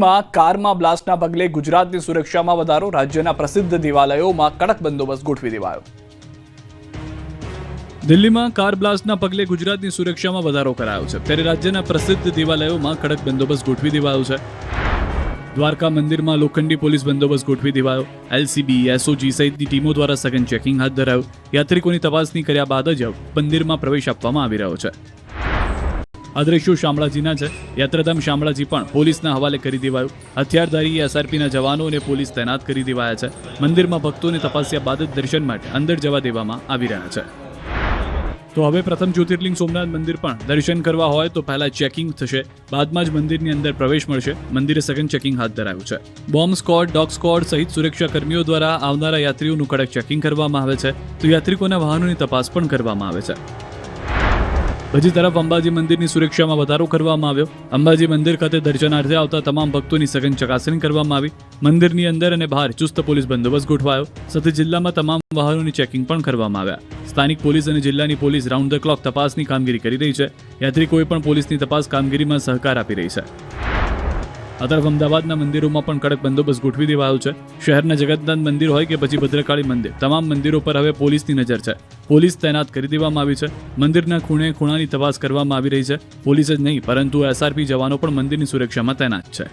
કારમાં બ્લાસ્ટના પગલે ગુજરાતની સુરક્ષામાં વધારો, રાજ્યના પ્રસિદ્ધ દેવાલયોમાં કડક બંદોબસ્ત ગોઠવી દેવાયો। દિલ્હીમાં કાર બ્લાસ્ટના પગલે ગુજરાતની સુરક્ષામાં વધારો કરાયો છે, ત્યારે રાજ્યના પ્રસિદ્ધ દેવાલયોમાં કડક બંદોબસ્ત ગોઠવી દેવાયો છે। દ્વારકા મંદિરમાં લોખંડી પોલીસ બંદોબસ્ત ગોઠવી દેવાયો। એલસીબી, એસઓજી સહિતની ટીમો દ્વારા સઘન ચેકિંગ હાથ ધરાયું। યાત્રિકોની તપાસણી કર્યા બાદ જ મંદિરમાં પ્રવેશ આપવામાં આવી રહ્યો છે। આ દ્રશ્યો શામળાજીના છે। યાત્રાધામ શામળાજી પણ પોલીસના હવાલે કરી દેવાયું। હથિયારધારી એસઆરપીના જવાનો અને પોલીસ તૈનાત કરી દેવાયા છે। મંદિરમાં ભક્તોને તપાસ્યા બાદ જ દર્શન માટે અંદર જવા દેવામાં આવી રહ્યા છે। તો હવે પ્રથમ જ્યોતિર્લિંગ સોમનાથ મંદિર પણ દર્શન કરવા હોય તો પહેલા ચેકિંગ થશે, બાદમાં જ મંદિરની અંદર પ્રવેશ મળશે। મંદિરે સઘન ચેકિંગ હાથ ધરાયું છે। બોમ્બ સ્ક્વોડ, ડોગ સ્ક્વોડ સહિત સુરક્ષા કર્મીઓ દ્વારા આવનારા યાત્રીઓનું કડક ચેકિંગ કરવામાં આવે છે, તો યાત્રિકોના વાહનોની તપાસ પણ કરવામાં આવે છે। બીજી તરફ અંબાજી મંદિરની સુરક્ષામાં વધારો કરવામાં આવ્યો। અંબાજી મંદિર ખાતે દર્શનાર્થે આવતા તમામ ભક્તોની સઘન ચકાસણી કરવામાં આવી। મંદિરની અંદર અને બહાર ચુસ્ત પોલીસ બંદોબસ્ત ગોઠવાયો, સાથે જિલ્લામાં તમામ વાહનોની ચેકિંગ પણ કરવામાં આવ્યા। સ્થાનિક પોલીસ અને જિલ્લાની પોલીસ રાઉન્ડ ધ ક્લોક તપાસની કામગીરી કરી રહી છે। યાત્રિકોએ પણ પોલીસની તપાસ કામગીરીમાં સહકાર આપી રહી છે। આ તરફ અમદાવાદના મંદિરોમાં પણ કડક બંદોબસ્ત ગોઠવી દેવાયો છે। શહેરના જગન્નાથ મંદિર હોય કે પછી ભદ્રકાળી મંદિર, તમામ મંદિરો પર હવે પોલીસની નજર છે। પોલીસ તૈનાત કરી દેવામાં આવી છે। મંદિરના ખૂણે ખૂણાની તપાસ કરવામાં આવી રહી છે। પોલીસ જ નહીં પરંતુ એસઆરપી જવાનો પણ મંદિરની સુરક્ષામાં તૈનાત છે।